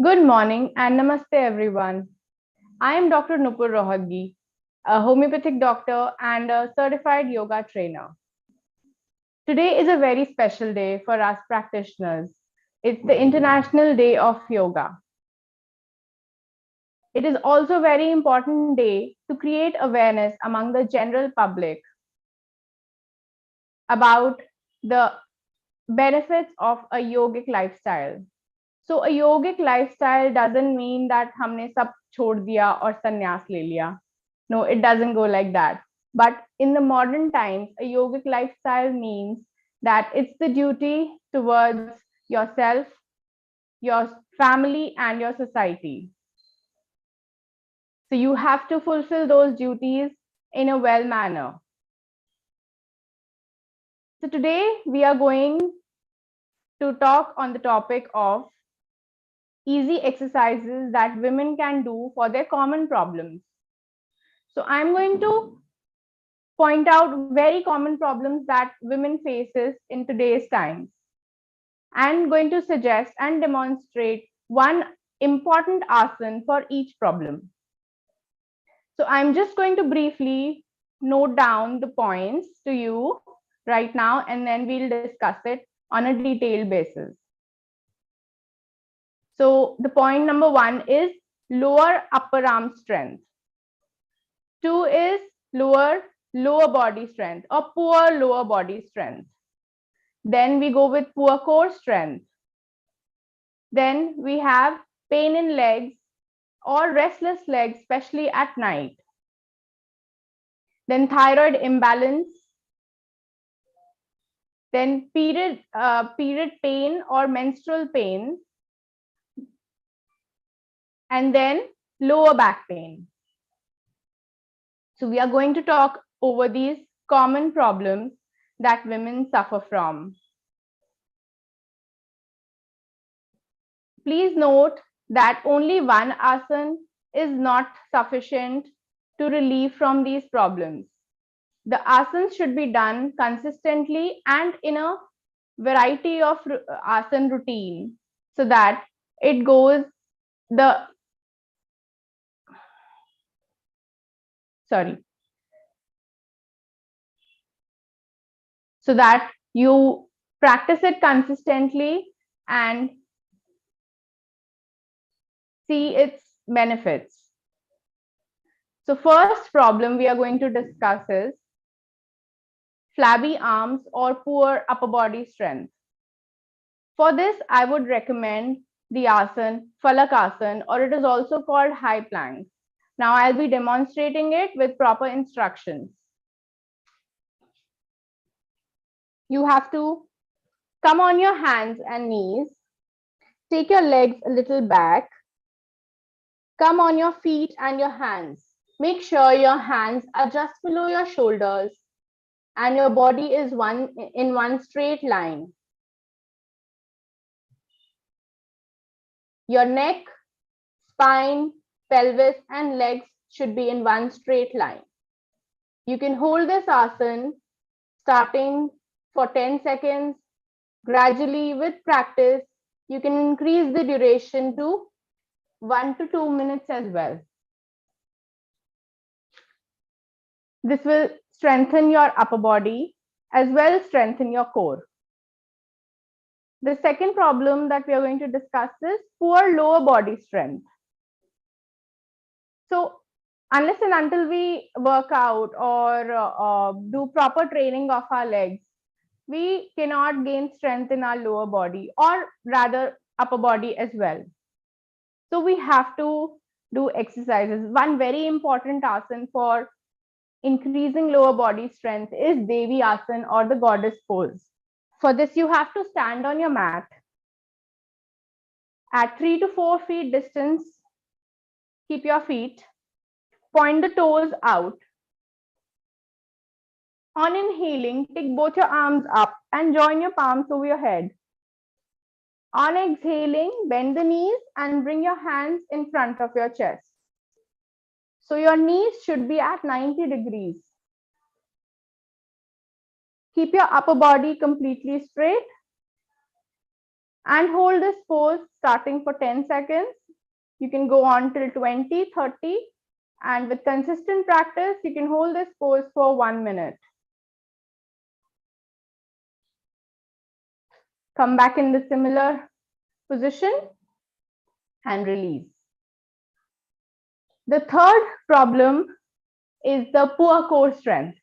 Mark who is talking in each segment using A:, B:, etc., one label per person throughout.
A: Good morning and namaste everyone. I am Dr. Noopur, a homeopathic doctor and a certified yoga trainer. Today is a very special day for us practitioners. It's the International Day of Yoga. It is also a very important day to create awareness among the general public about the benefits of a yogic lifestyle. So a yogic lifestyle doesn't mean that हमने सब छोड़ दिया और संन्यास ले लिया. No, it doesn't go like that. But in the modern times, a yogic lifestyle means that it's the duty towards yourself, your family, and your society. So you have to fulfill those duties in a well manner. So today we are going to talk on the topic of easy exercises that women can do for their common problems. So I'm going to point out very common problems that women faces in today's times and going to suggest and demonstrate one important asana for each problem. So I'm just going to briefly note down the points to you right now, and then we'll discuss it on a detailed basis. So the point number 1 is lower upper arm strength. 2 is lower body strength or poor lower body strength. Then we go with poor core strength. Then we have pain in legs or restless legs, especially at night. Then thyroid imbalance. Then period pain or menstrual pain. And then lower back pain. So we are going to talk over these common problems that women suffer from. Please note that only one asana is not sufficient to relieve from these problems. The asanas should be done consistently and in a variety of asana routine so that it goes the so that you practice it consistently and see its benefits. So first problem we are going to discuss is flabby arms or poor upper body strength. For this, I would recommend the asana Falakasan, or it is also called high plank. Now I'll be demonstrating it with proper instructions. You have to come on your hands and knees, take your legs a little back, come on your feet and your hands. Make sure your hands are just below your shoulders and your body is in one straight line. Your neck, spine, pelvis, and legs should be in one straight line. You can hold this asana starting for 10 seconds. Gradually, with practice, you can increase the duration to 1 to 2 minutes as well. This will strengthen your upper body as well as strengthen your core. The second problem that we are going to discuss is poor lower body strength. So unless and until we work out or do proper training of our legs, we cannot gain strength in our lower body or rather upper body as well. So we have to do exercises. One very important asana for increasing lower body strength is Devi asana or the goddess pose. For this, you have to stand on your mat at 3 to 4 feet distance. Keep your feet, point the toes out. On inhaling, take both your arms up and join your palms over your head. On exhaling, bend the knees and bring your hands in front of your chest. So your knees should be at 90 degrees. Keep your upper body completely straight And hold this pose starting for 10 seconds. You can go on till 20, 30, and with consistent practice, you can hold this pose for 1 minute. Come back in the similar position and release. The third problem is the poor core strength.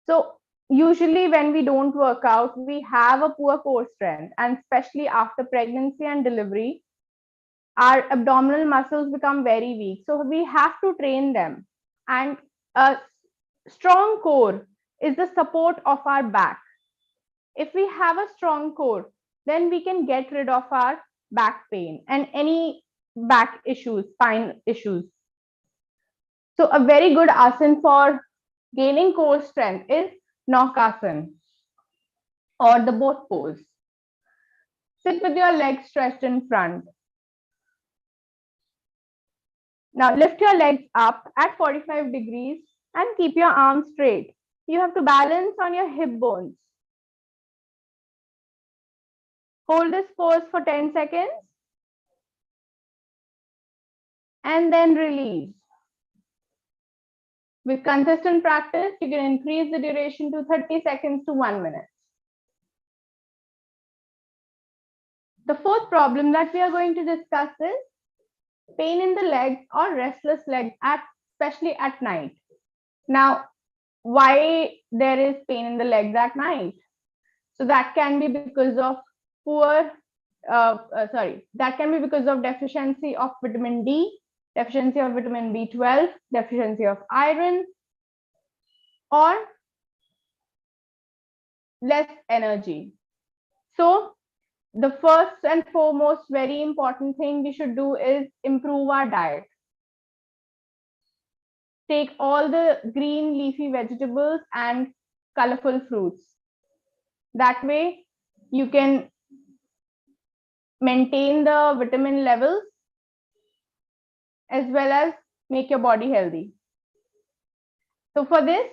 A: So usually when we don't work out, we have a poor core strength, and especially after pregnancy and delivery, our abdominal muscles become very weak. So we have to train them. And a strong core is the support of our back. If we have a strong core, then we can get rid of our back pain and any back issues, spine issues. So a very good asana for gaining core strength is Naukasana or the boat pose. Sit with your legs stretched in front. Now lift your legs up at 45 degrees and keep your arms straight. You have to balance on your hip bones. Hold this pose for 10 seconds and then release. With consistent practice, you can increase the duration to 30 seconds to 1 minute. The fourth problem that we are going to discuss is pain in the legs or restless leg, especially at night. Now, why there is pain in the legs at night? So that can be because of that can be because of deficiency of vitamin D, deficiency of vitamin B12, deficiency of iron, or less energy. So the first and foremost very important thing we should do is improve our diet. Take all the green leafy vegetables and colorful fruits. That way you can maintain the vitamin levels as well as make your body healthy. So for this,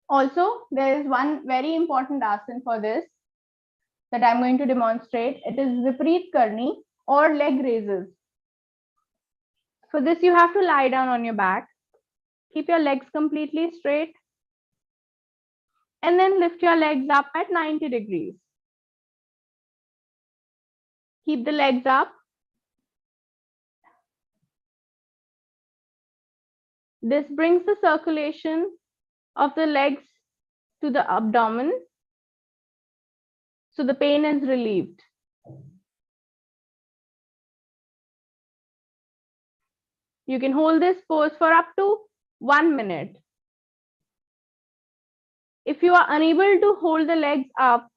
A: also there is one very important asana for this that I'm going to demonstrate. It is Vipareet Karni or leg raises. For this, you have to lie down on your back, keep your legs completely straight, and then lift your legs up at 90 degrees. Keep the legs up. This brings the circulation of the legs to the abdomen, so the pain is relieved. You can hold this pose for up to 1 minute. If you are unable to hold the legs up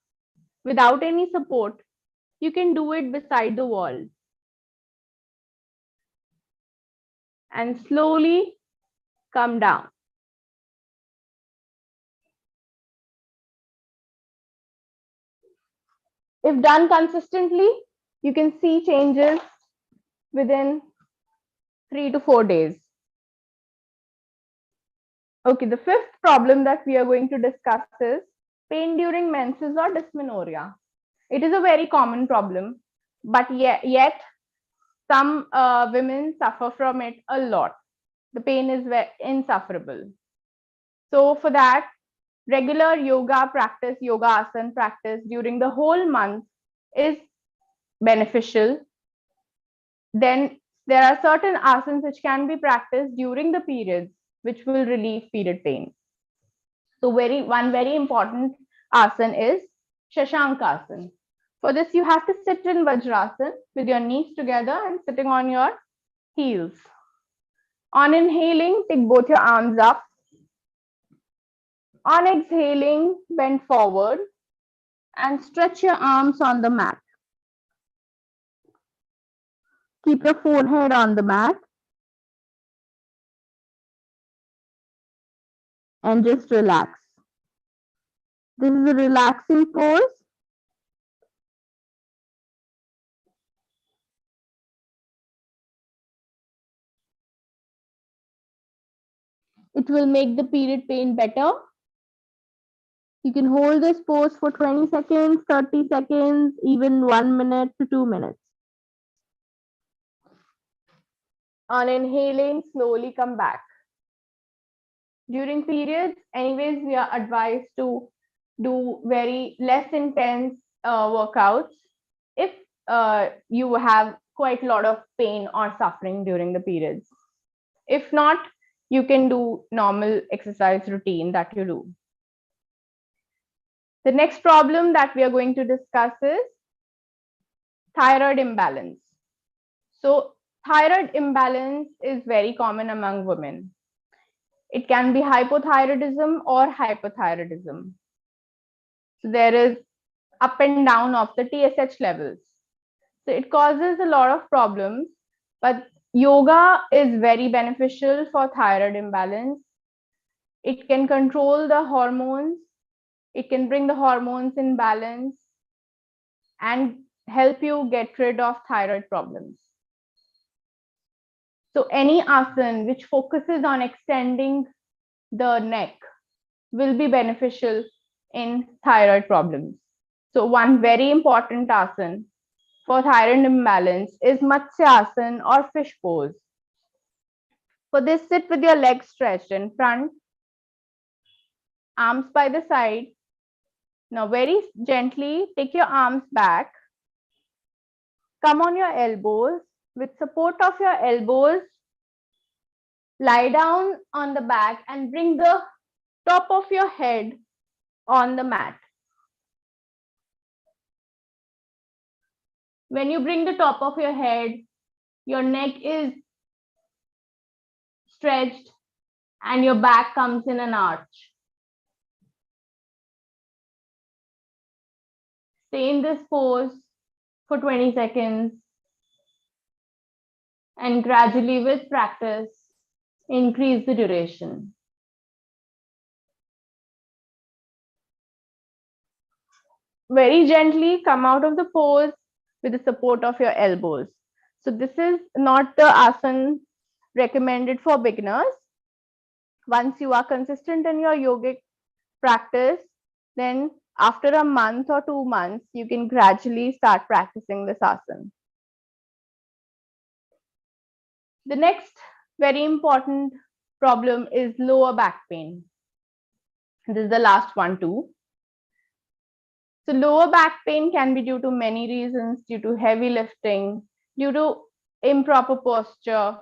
A: without any support, you can do it beside the wall. And slowly come down. If done consistently, you can see changes within 3 to 4 days. Okay, the fifth problem that we are going to discuss is pain during menses or dysmenorrhea. It is a very common problem, but yet some women suffer from it a lot. The pain is very insufferable. So for that, regular yoga practice, yoga asana practice during the whole month is beneficial. Then there are certain asanas which can be practiced during the periods, which will relieve period pain. So one very important asana is Shashankasana. For this, you have to sit in Vajrasana with your knees together and sitting on your heels. On inhaling, take both your arms up. On exhaling, bend forward and stretch your arms on the mat. Keep your forehead on the mat and just relax. This is a relaxing pose. It will make the period pain better.
B: You can hold this pose for 20 seconds, 30 seconds, even 1 minute to 2 minutes.
A: On inhaling, slowly come back. During periods, anyways, we are advised to do very less intense workouts if you have quite a lot of pain or suffering during the periods. If not, you can do normal exercise routine that you do. The next problem that we are going to discuss is thyroid imbalance. So, thyroid imbalance is very common among women. It can be hypothyroidism or hypothyroidism. So, there is up and down of the TSH levels. So, it causes a lot of problems, but yoga is very beneficial for thyroid imbalance. It can control the hormones, it can bring the hormones in balance and help you get rid of thyroid problems. So any asana which focuses on extending the neck will be beneficial in thyroid problems. So one very important asana for thyroid imbalance is Matsyasana or fish pose. For this, sit with your legs stretched in front, arms by the side. Now very gently take your arms back. Come on your elbows. With support of your elbows, lie down on the back and bring the top of your head on the mat. When you bring the top of your head, your neck is stretched and your back comes in an arch. Stay in this pose for 20 seconds and gradually, with practice, increase the duration. Very gently come out of the pose with the support of your elbows. So this is not the asana recommended for beginners. Once you are consistent in your yogic practice, then after a month or 2 months, you can gradually start practicing this asana. The next very important problem is lower back pain. This is the last one too. So lower back pain can be due to many reasons, due to heavy lifting, due to improper posture,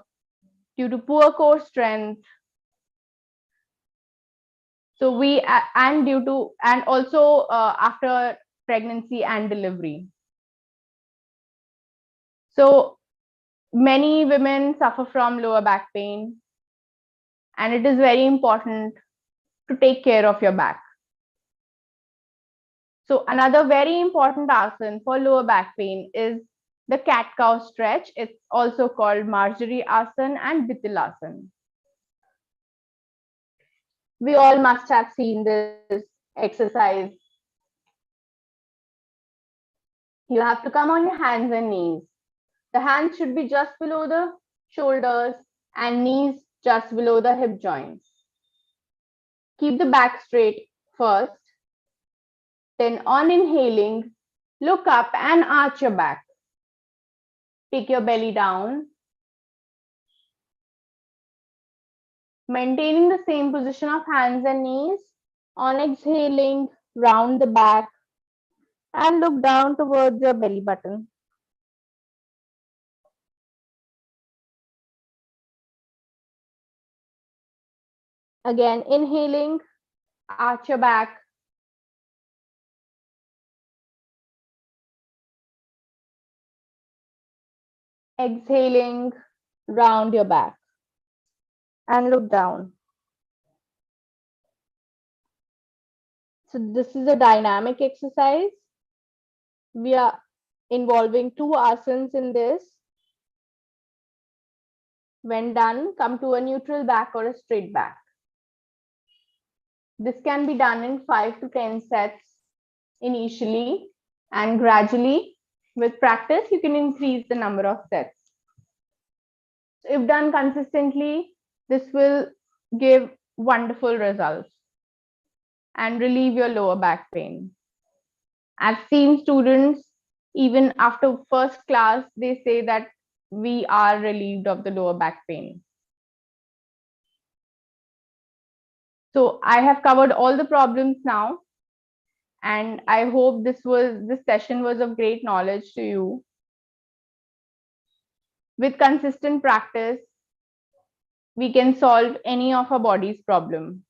A: due to poor core strength. So we and due to and also after pregnancy and delivery. So many women suffer from lower back pain, and it is very important to take care of your back. So another very important asana for lower back pain is the cat-cow stretch. It's also called Marjorie asana and Vitilasana. We all must have seen this exercise. You have to come on your hands and knees. The hands should be just below the shoulders and knees just below the hip joints. Keep the back straight first. Then on inhaling, look up and arch your back. Take your belly down. Maintaining the same position of hands and knees. On exhaling, round the back and look down towards your belly button. Again, inhaling, arch your back. Exhaling, round your back and look down. So this is a dynamic exercise. We are involving 2 asanas in this. When done, come to a neutral back or a straight back. This can be done in 5 to 10 sets initially, and gradually with practice, you can increase the number of sets. So if done consistently, this will give wonderful results. and relieve your lower back pain. I've seen students, even after first class, they say that we are relieved of the lower back pain. So I have covered all the problems now, and I hope this session was of great knowledge to you. With consistent practice, we can solve any of our body's problem.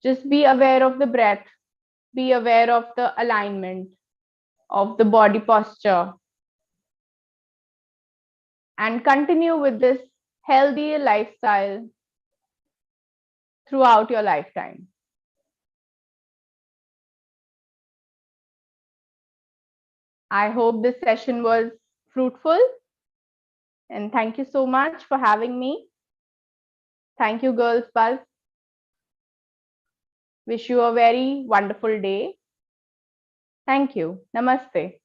A: Just be aware of the breath, be aware of the alignment of the body posture, and continue with this healthy lifestyle throughout your lifetime. I hope this session was fruitful, and thank you so much for having me. Thank you, Girls Buzz. Wish you a very wonderful day. Thank you. Namaste.